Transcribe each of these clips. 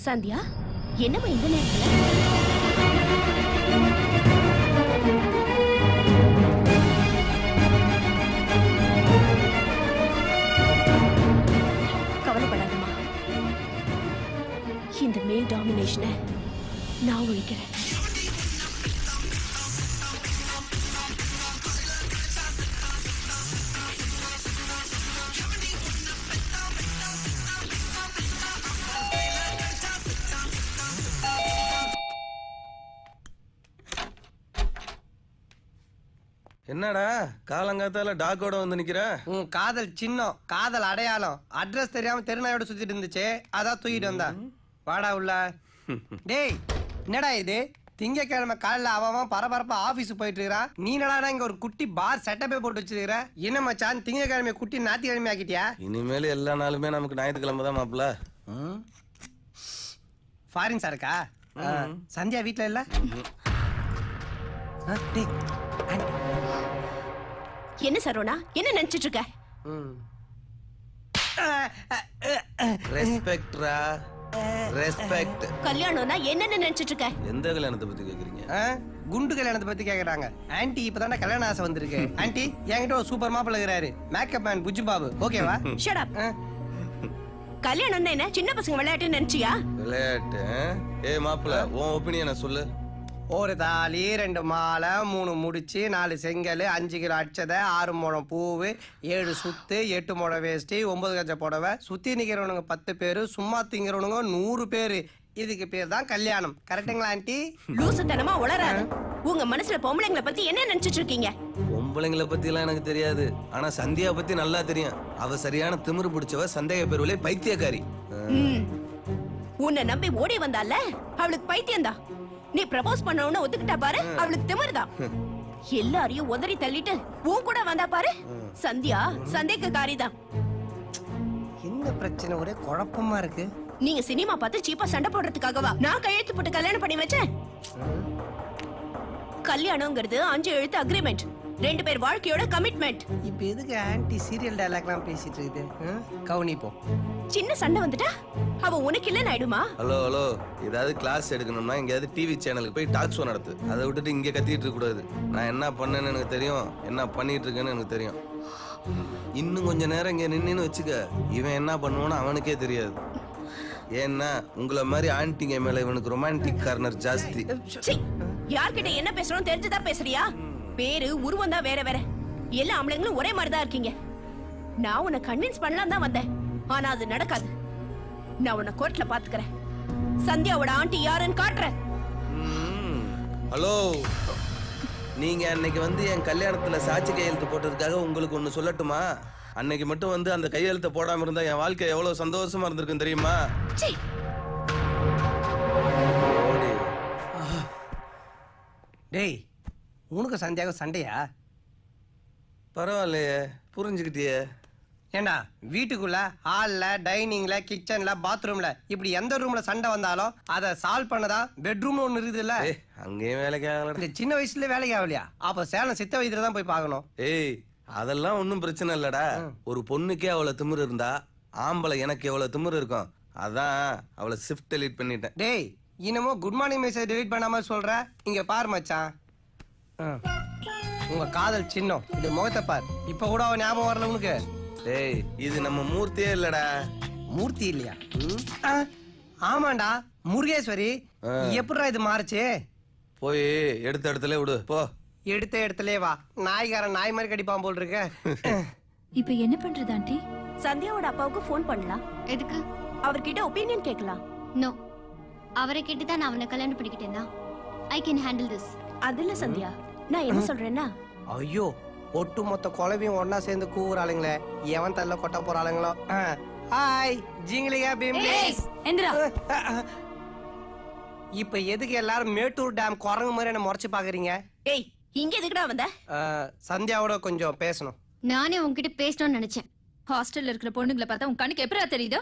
சந்தியா, என்னம்மா இந்த நேரத்துல? கவலைப்படாதம்மா, இந்த மேல் டாமினேஷனை நான் ஒழிக்கிறேன். என்னடா காலங்காத்தால டாக்கோட வந்து நிக்கிற? உன் காதல் சின்னம், காதல் அடையாளம், அட்ரஸ் தெரியாம தெருநாயோட சுத்திட்டு இருந்துச்சு, அதான் தூக்கிட்டு வந்தா. வாடா உள்ள. டேய், என்னடா இது? திங்கக்கிழமை காலையில அவன் பரபரப்பா ஆபீஸ் போயிட்டு இருக்கிறான். நீ என்னடா இங்க ஒரு குட்டி பார் செட்டப்பே போட்டு வச்சிருக்கிற? என்ன மச்சான், திங்கக்கிழமை குட்டி ஞாயிற்றுக்கிழமை ஆக்கிட்டியா? இனிமேல் எல்லா நாளுமே நமக்கு ஞாயிற்றுக்கிழமை தான் மாப்பிள்ள. ஃபாரின் சாருக்கா? சந்தியா வீட்டுல இல்ல? என்ன சரோனா, என்ன நினைச்சிட்டு இருக்க? ரெஸ்பெக்ட்ரா, ரெஸ்பெக்ட். கல்யாணம்னா என்னன்னு நினைச்சிட்டு இருக்க? எந்த கல்யாணத்தை பத்தி கேக்குறீங்க? குண்டு கல்யாணத்தை பத்தி கேக்குறாங்க. ஆன்ட்டி இப்பதானே கல்யாண ஆசை வந்திருக்கு. ஆன்ட்டி, என்கிட்ட ஒரு சூப்பர் மாப்பிள்ள இருக்கிறாரு, மேக்கப் மேன் புஜ்ஜு பாபு. ஓகேவா? Shut up. கல்யாணம் என்ன சின்ன பசங்க விளையாட்டு நினைச்சியா? விளையாட்டு? ஏய் மாப்பிள்ள, உன் ஒபினியனை சொல்லு. ஒரு தாலி, 2 மாலை, 3 முடிச்சு, 4 செங்கல், 5 கிலோ அச்சதை, 6 முழம் பூவு, 7 சுத்து, 8 முழம் வேஷ்டி, 9 கஜ புடவை, சுத்தி நிக்கிறவனுங்க 10 பேரு, சும்மா திங்கிறவனுங்க 100 பேரு. இதுக்கு பேர் தான் கல்யாணம். கரெக்டுங்களா ஆன்ட்டி? லூசுத்தனமா உளறாத. உங்க மனசுல பொம்பளைங்களை பத்தி என்ன நினைச்சிட்டு இருக்கீங்க? பொம்பளைங்களை பத்தி எல்லாம் எனக்கு தெரியாது, ஆனா சந்தியா பத்தி நல்லா தெரியும். அவ சரியான திமிரு பிடிச்சவ, சந்தேக பெருவிலே பைத்தியக்காரி. உன்னை நம்பி ஓடி வந்தால, அவளுக்கு பைத்தியம்தான். நீ ப்ரப்போஸ் பண்ணவன ஒத்துக்கிட்டா பாரு, அவளுக்கு திமிருதான். எல்லாரையும் உதறி தள்ளிட்டு உன் கூட வந்தா பாரு, சந்தியா சந்தேகக்காரிதான். என்ன பிரச்சனை, ஒரே குழப்பமா இருக்கு. நீங்க சினிமா பார்த்து சீப்பா சண்டை போடுறதுக்காகவா நான் கையெழுத்து போட்டு கல்யாணம் பண்ணி வச்சேன்? கல்யாணம்ங்கிறது 5 எழுத்து அக்ரிமெண்ட், 2 பேர் வாழ்க்கையோட கமிட்மெண்ட். இப்ப எதுக்கு ஆன்ட்டி சீரியல் டயலாக்லாம் பேசிட்டு இருக்குது? கவனிப்போம். சின்ன சண்டை வந்துட்டா அவ உனக்கு இல்லன்னு ஆயிடுமா? ஹலோ ஹலோ, ஏதாவது கிளாஸ் எடுக்கணும்னா எங்கேயாவது டிவி சேனலுக்கு போய் டாக் ஷோ நடத்து. அதை விட்டுட்டு இங்கே கத்திட்டு இருக்க கூடாது. நான் என்ன பண்ணேன்னு எனக்கு தெரியும், என்ன பண்ணிட்டு இருக்கேன்னு எனக்கு தெரியும். இன்னும் கொஞ்ச நேரம் இங்க நின்னு வச்சுக்க, இவன் என்ன பண்ணுவான்னு அவனுக்கே தெரியாது. ஏன்னா உங்களை மாதிரி ஆன்ட்டிங்க மேல இவனுக்கு ரொமான்டிக் கார்னர் ஜாஸ்தி. யார்கிட்ட என்ன பேசுறோம் தெரிஞ்சுதான் பேசுறியா? பேரு உருவம் தான் வேற வேற, எல்லா ஆம்பளைங்களும் ஒரே மாதிரி தான் இருக்கீங்க. நான் உன்னை கன்வின்ஸ் பண்ணலாம் தான் வந்தேன், ஆனா அது நடக்காது. நான் உன்னை கோர்ட்ல பாத்துக்கிறேன். சந்தியாவோட ஆண்டி யாருன்னு காட்டுறேன். ஹலோ, நீங்க அன்னைக்கு வந்து என் கல்யாணத்துல சாட்சி கையெழுத்து போட்டதுக்காக உங்களுக்கு ஒண்ணு சொல்லட்டுமா? அன்னைக்கு மட்டும் வந்து அந்த கையெழுத்தை போடாம இருந்தா என் வாழ்க்கை எவ்வளவு சந்தோஷமா இருந்திருக்கும் தெரியுமா? டேய், உனக்கு சந்தியாவுக்கு சண்டையா? பரவாயில்லையே, புரிஞ்சுக்கிட்டியே. ஏண்டா வீட்டுக்குள்ள ஹால்ல, டைனிங்ல, கிச்சன்ல, பாத்ரூம்ல இப்படி எந்த ரூம்ல சண்டை வந்தாலும் அதை சால்வ் பண்ணதா பெட்ரூம் ஒண்ணு இருக்குதுல்ல? அங்கேயும் வேலைக்கு ஆகல. இந்த சின்ன வயசுல வேலைக்கு ஆகலையா? அப்ப சேலம் சித்த வைத்தியர் தான் போய் பார்க்கணும். ஏய், அதெல்லாம் ஒன்றும் பிரச்சனை இல்லடா. ஒரு பொண்ணுக்கே அவ்வளவு திமிரு இருந்தா ஆம்பளை எனக்கு எவ்வளவு திமிரு இருக்கும். அதான் அவளை ஷிஃப்ட் டெலீட் பண்ணிட்டேன். டேய், இன்னமும் குட் மார்னிங் மெசேஜ் டெலீட் பண்ணாம சொல்ற? இங்க பாரு மச்சான், உங்க காதல் சின்னம் இது, முகத்தை பார். இப்ப கூட அவன் ஞாபகம் வரல உனக்கு? டேய், இது நம்ம மூர்த்தியே இல்லடா. மூர்த்தி இல்லையா? ஆமாண்டா, முருகேஸ்வரி. எப்படிடா இது மாறுச்சு? போய் எடுத்த இடத்துல விடு போ. எடுத்த இடத்துலயே வா, நாய்காரன் நாய் மாதிரி கடிப்பான் போல் இருக்க. இப்ப என்ன பண்றது ஆண்டி? சந்தியாவோட அப்பாவுக்கு போன் பண்ணலாம். எதுக்கு? அவர்கிட்ட ஒப்பீனியன் கேட்கலாம். நோ, அவரை கேட்டு தான் நான் அவனை கல்யாணம் பண்ணிக்கிட்டேன்னா ஐ கேன் ஹேண்டில் திஸ். அதுல சந்தியா, நான் என்ன சொல்றேன்னா, ஐயோ, ஒட்டு மொத்த குழவையும் ஒன்னா சேர்ந்து கூவுறாளுங்களே, எவன் தள்ள கொட்ட போறாளுங்களோ. ஹாய் ஜிங்கிலிகா பீம்லேஸ். எந்திரா. இப்ப எதுக்கு எல்லாரும் மேட்டூர் டேம் குரங்கு மாதிரி என்ன முறைச்சு பாக்குறீங்க? ஏய், இங்க எதுக்குடா வந்த? சந்தியாவோட கொஞ்சம் பேசணும். நானே உன்கிட்ட பேசணும்னு நினைச்சேன். ஹாஸ்டல்ல இருக்கிற பொண்ணுங்களை பார்த்தா உன் கண்ணுக்கு எப்படியா தெரியுதோ?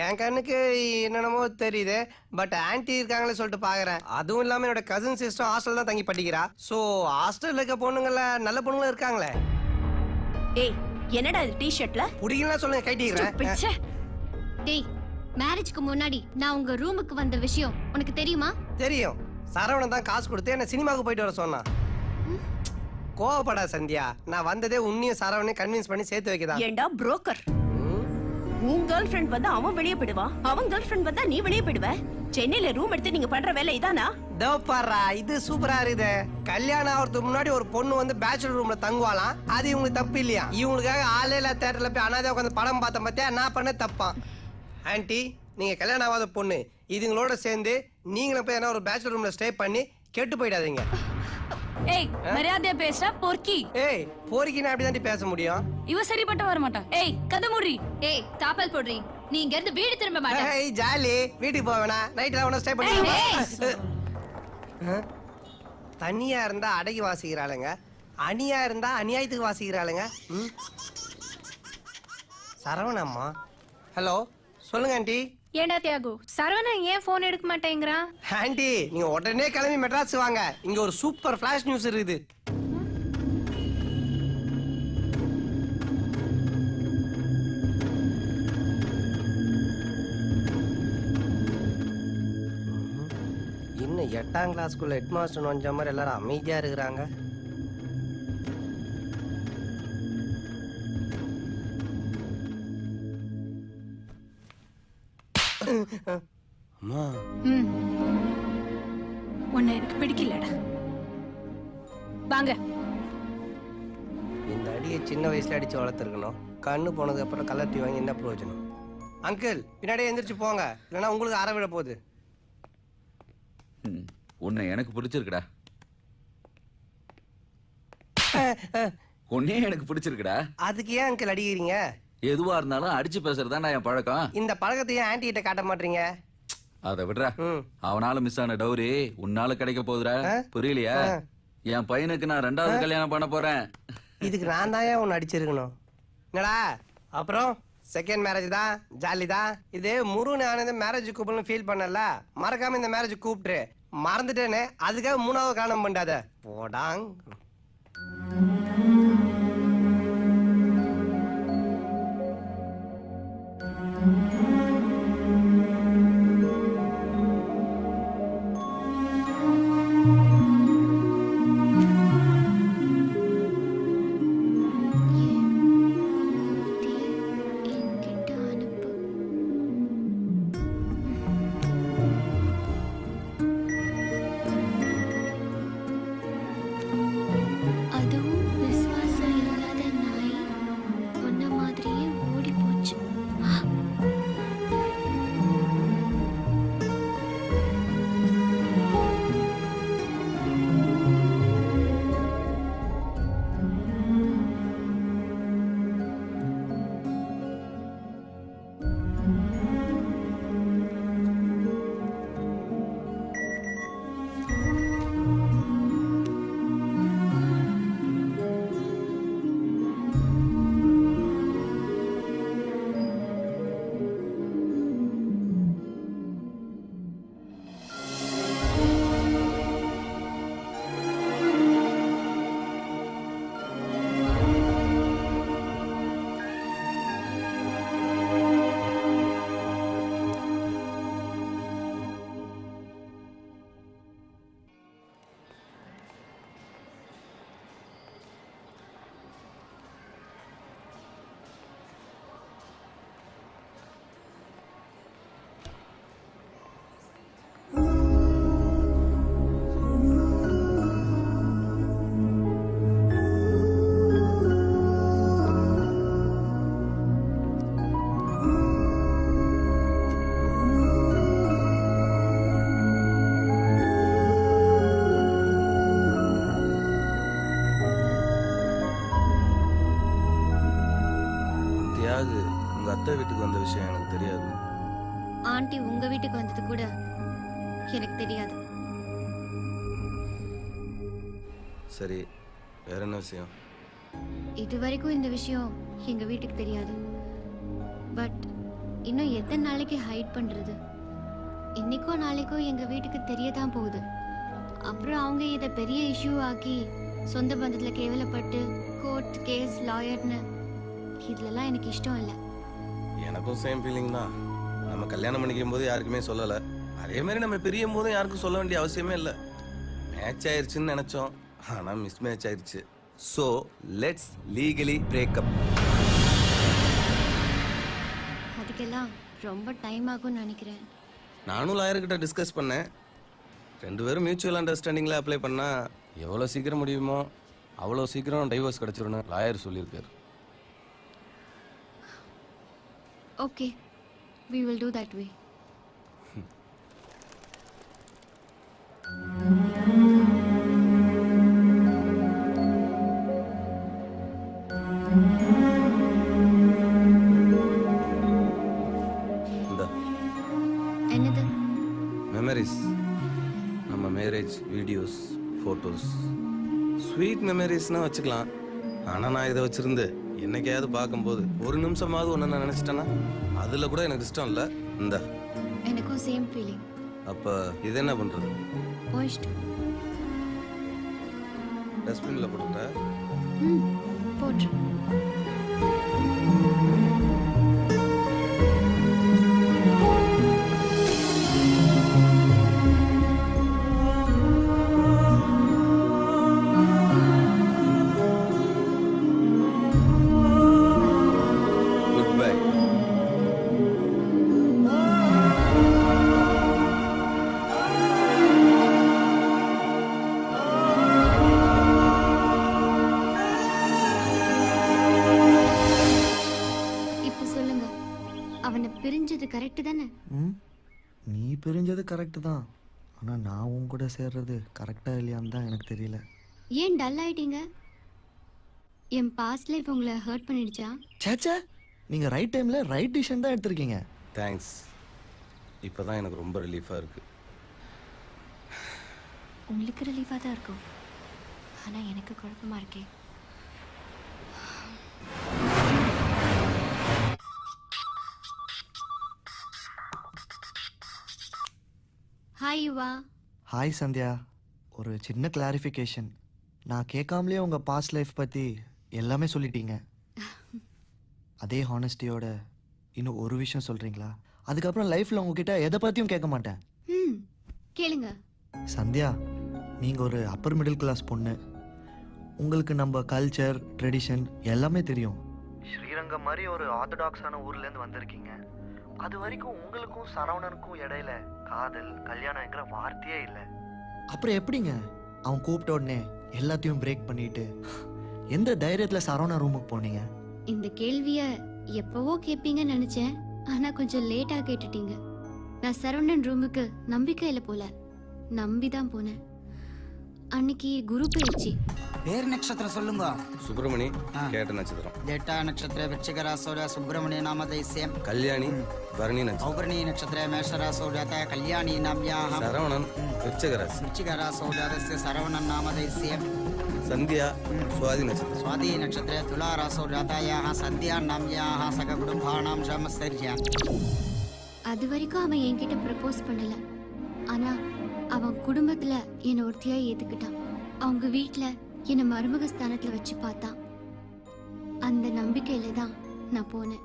என் கண்ணுக்கு என்னென்னமோ தெரியுது, பட் ஆன்ட்டி இருக்காங்களே சொல்லிட்டு பாக்குறேன். அதுவும் இல்லாம என்னோட கசின் சிஸ்டர் ஹாஸ்டல் தான் தங்கி படிக்கிறா. சோ ஹாஸ்டல்ல இருக்க பொண்ணுங்கள நல்ல பொண்ணுங்களும் இருக்காங்களே. ஏய், என்னடா இது டி-ஷர்ட்ல? புடிக்கலாம் சொல்லுங்க, கைட்டிக்கிறேன். டேய், மேரேஜ்க்கு முன்னாடி நான் உங்க ரூமுக்கு வந்த விஷயம் உனக்கு தெரியுமா? தெரியும். சரவணன் தான் காசு கொடுத்து என்ன சினிமாவுக்கு போயிட்டு வர சொன்னான். கோவப்படா சந்தியா, நான் வந்ததே உன்னையும் சரவணையும் கன்வின்ஸ் பண்ணி சேர்த்து வைக்கதான். ஏண்டா புரோக்கர், உன் கேர்ள் ஃப்ரெண்ட் வந்தா அவன் வெளியே போயிடுவான், அவன் கேர்ள் ஃப்ரெண்ட் வந்தா நீ வெளியே போயிடுவ. சென்னையில ரூம் எடுத்து நீங்க பண்ற வேலை இதானா? பாரா, இது சூப்பரா இருக்குது. கல்யாணம் ஆகிறதுக்கு முன்னாடி ஒரு பொண்ணு வந்து பேச்சுலர் ரூம்ல தங்குவாளாம். அது இவங்களுக்கு தப்பு இல்லையா? இவங்களுக்காக ஆலையில தேட்டர்ல போய் அனாதையா உட்காந்து படம் பார்த்த பத்தியா நான் பண்ண தப்பான். ஆன்ட்டி, நீங்க கல்யாணம் ஆகாத பொண்ணு, இதுங்களோட சேர்ந்து நீங்களும் போய் என்ன ஒரு பேச்சுலர் ரூம்ல ஸ்டே பண்ணி கெட்டு போயிடாதீங்க. ஏய், மரியாதையா பேசுற பொறுக்கி. ஏய், போரிக்கினா அப்படிதான் பேச முடியும். இவ சரிப்பட்ட வர மாட்டான். ஏய், கதை மூடி. ஏய், தாப்பல் போடுறீ. நீ இங்க இருந்து வீடு திரும்ப மாட்ட. ஏய், ஜாலி, வீட்டுக்கு போவேனா? நைட்ல ஒண்ணா ஸ்டே பண்ணி தனியா இருந்தா அடகி வாசிக்கிறாளுங்க, அணியா இருந்தா அநியாயத்துக்கு வாசிக்கிறாளுங்க. சரவணம்மா, ஹலோ, சொல்லுங்க ஆண்டி. ஏண்டா தியாகு, சரவணன் ஏன் போன் எடுக்க மாட்டேங்கிறான்? ஆண்டி, நீங்க உடனே கிளம்பி மெட்ராஸ் வாங்க. இங்க ஒரு சூப்பர் ஃபிளாஷ் நியூஸ் இருக்குது. இன்னும் 8ஆம் கிளாஸ்க்குள்ள ஹெட் மாஸ்டர் வந்த மாதிரி எல்லாரும் அமைதியா இருக்கிறாங்க. அம்மா, உன்னை எனக்கு பிடிக்கலடா. வாங்க. இந்த அடியை சின்ன வயசுல அடிச்சு வளர்த்துருக்கணும். கண்ணு போனதுக்கு அப்புறம் கலர் டீ வாங்கி என்ன பிரயோஜனம்? அங்கிள், பின்னாடியே எந்திரிச்சு போங்க, இல்லைன்னா உங்களுக்கு அற விட போகுது. உன்னை எனக்கு பிடிச்சிருக்குடா. உன்னே எனக்கு பிடிச்சிருக்குடா. அதுக்கு ஏன் அங்கிள் அடிக்கிறீங்க? எதுவா இருந்தாலும் அடிச்சு பேசுறதுதான் என் பழக்கம். இந்த பழக்கத்தை ஏன் ஆன்டி கிட்ட காட்ட மாட்டீங்க? அதை விடுறா. அவனால மிஸ் ஆன டவுரி உன்னால கிடைக்க போகுதுடா. புரியலையா? என் பையனுக்கு நான் 2வது கல்யாணம் பண்ண போறேன். இதுக்கு நான் தான் ஏன் உன்னை அடிச்சிருக்கணும்? என்னடா அப்புறம் செகண்ட் மேரேஜ் தான், ஜாலி தான். இது முருகன் ஆனது மேரேஜ் கூப்பிடணும் ஃபீல் பண்ணல. மறக்காம இந்த மேரேஜ் கூப்பிட்டு மறந்துட்டேன்னு அதுக்காக 3வது காரணம் பண்ணாத போடாங். அத்தை வீட்டுக்கு வந்த விஷயம் எனக்கு தெரியாது. ஆண்டி உங்க வீட்டுக்கு வந்தது கூட எனக்கு தெரியாது. சரி, வேற என்ன விஷயம்? இது வரைக்கும் இந்த விஷயம் எங்க வீட்டுக்கு தெரியாது. பட் இன்னும் எத்தனை நாளைக்கு ஹைட் பண்றது? இன்னைக்கோ நாளைக்கோ எங்க வீட்டுக்கு தெரியதான் போகுது. அப்புறம் அவங்க இதை பெரிய இஷ்யூ ஆக்கி சொந்த பந்தத்துல கேவலப்பட்டு கோர்ட் கேஸ் லாயர்னு இதுலலாம் எனக்கு இஷ்டம் இல்லை. எனக்கும் சேம் ஃபீலிங் தான். நம்ம கல்யாணம் பண்ணிக்கும் போது யாருக்குமே சொல்லலை, அதே மாதிரி நம்ம பிரியும் போதும் யாருக்கும் சொல்ல வேண்டிய அவசியமே இல்லை. மேட்ச் ஆயிடுச்சுன்னு நினைச்சோம், ஆனா மிஸ் மேட்ச் ஆயிடுச்சு. So let's legally breakup. அதுக்கெல்லாம் ரொம்ப டைம் ஆகும்னு நினைக்கிறேன். நானும் லாயர்கிட்ட டிஸ்கஸ் பண்ணேன். 2 பேரும் மியூச்சுவல் அண்டர்ஸ்டாண்டிங்கில் அப்ளை பண்ணால் எவ்வளோ சீக்கிரம் முடியுமோ அவ்வளோ சீக்கிரம் டைவர்ஸ் கிடச்சிருன்னு லாயர் சொல்லியிருக்காரு. Okay, we will do that way. இந்த என்னது? மெமரிஸ், நம்ம மேரேஜ் வீடியோஸ், ஃபோட்டோஸ், ஸ்வீட் மெமரிஸ்னால் வச்சுக்கலாம். ஆனால் நான் இதை வச்சுருந்து என்னைக்காவது பார்க்கும்போது ஒரு நிமிஷமாவது ஒன்று நான் நினச்சிட்டேன்னா அதில் கூட எனக்கு இஷ்டம் இல்லை. இந்த எனக்கும் சேம் ஃபீலிங். அப்போ இது என்ன பண்ணுறது? போயிட்டு டஸ்ட்பினில் போட்டுட்டா? போட்டு. Good bye. இப்போ சொல்லுங்க, அவனை பிரிஞ்சது கரெக்டு தானே? நீ பிரிஞ்சது கரெக்டு தான், ஆனால் நான் உன் கூட சேர்றது கரெக்டாக இல்லையான்னு தான் எனக்கு தெரியல. ஏன் டல் ஆயிட்டீங்க? என் பாஸ்ட் லைஃப் உங்களை ஹர்ட் பண்ணிடுச்சா? சேச்சா, நீங்கள் ரைட் டைமில் ரைட் டிசிஷன் தான் எடுத்திருக்கீங்க. தேங்க்ஸ். இப்போ தான் எனக்கு ரொம்ப ரிலீஃபாக இருக்குது. உங்களுக்கு ரிலீஃபாக தான் இருக்கும், ஆனால் எனக்கு குழப்பமா இருக்கே. ஹாய் யுவா. ஹாய் சந்தியா, ஒரு சின்ன கிளாரிஃபிகேஷன். நான் கேட்காமலே உங்கள் பாஸ்ட் லைஃப் பற்றி எல்லாமே சொல்லிட்டீங்க. அதே ஹானஸ்டியோட இன்னும் ஒரு விஷயம் சொல்கிறீங்களா? அதுக்கப்புறம் லைஃப்பில் உங்ககிட்ட எதை பற்றியும் கேட்க மாட்டேன். கேளுங்க. சந்தியா, நீங்கள் ஒரு அப்பர் மிடில் கிளாஸ் பொண்ணு. உங்களுக்கு நம்ம கல்ச்சர் ட்ரெடிஷன் எல்லாமே தெரியும். ஸ்ரீரங்கம் மாதிரி ஒரு ஆர்த்தடாக்ஸான ஊர்லேருந்து வந்திருக்கீங்க. அது வரைக்கும் உங்களுக்கும் சரவணனுக்கும் இடையில காதல் கல்யாணங்கிற வார்த்தையே இல்லை. அப்புறம் எப்படிங்க அவன் கூப்பிட்ட உடனே எல்லாத்தையும் பிரேக் பண்ணிட்டு எந்த தைரியத்தில் சரவணன் ரூமுக்கு போனீங்க? இந்த கேள்வியை எப்பவோ கேட்பீங்கன்னு நினைச்சேன், ஆனா கொஞ்சம் லேட்டா கேட்டுட்டீங்க. நான் சரவணன் ரூமுக்கு நம்பிக்கையில போல, நம்பிதான் போனேன். அன்னைக்கு குரு பயிற்சி. பேர் நட்சத்திரம் சொல்லுங்க. சுப்பிரமணி, கேட்ட நட்சத்திரம். ஜேட்டா நட்சத்திர விருச்சிக ராசோட சுப்பிரமணிய நாம தைஸ்யம். கல்யாணி பரணி நட்சத்திரம். ஔபர்ணி நட்சத்திர மேஷ ராசோட கல்யாணி நாம்யாஹ. சரவணன் விருச்சிக ராசி. விருச்சிக ராசோட சரவணன் நாம தைஸ்யம். சந்தியா சுவாதி நட்சத்திரம். சுவாதி நட்சத்திர துலா ராசோட சந்தியா நாம்யாஹ சக குடும்பானாம் ஜமஸ்தர்யா. அது வரைக்கும் அவன் என்கிட்ட ப்ரப்போஸ் பண்ணல, ஆனா அவன் குடும்பத்துல என்னை ஒருத்தியா ஏத்துக்கிட்டான். அவங்க வீட்டுல என்னை மருமக ஸ்தானத்துல வச்சு பார்த்தான். அந்த நம்பிக்கையில தான் நான் போனேன்.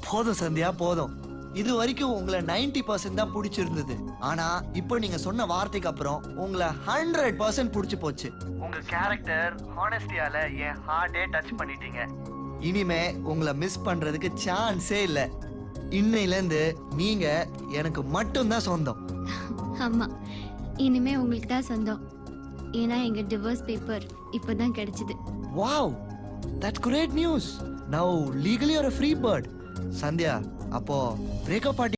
போதும் சந்தியா, போதும். இது வரைக்கும் உங்களை 90% தான் பிடிச்சிருந்தது. ஆனா இப்போ நீங்க சொன்ன வார்த்தைக்கு அப்புறம் உங்களை 100% பிடிச்சு போச்சு. உங்க கேரக்டர் ஹானஸ்டியால என் ஹார்ட்டே டச் பண்ணிட்டீங்க. இனிமே உங்களை மிஸ் பண்றதுக்கு சான்ஸே இல்ல. இன்னையில இருந்து நீங்க எனக்கு மட்டும்தான் சொந்தம். ஆமா, இனிமே உங்களுக்கு தான் சொந்தம். ஏன்னா எங்க டிவோர்ஸ் பேப்பர் இப்பதான் கிடைச்சது. Wow, that's great news. Now legally you are a free bird. Sandhya, அப்போ பிரேக்கப் பார்ட்டி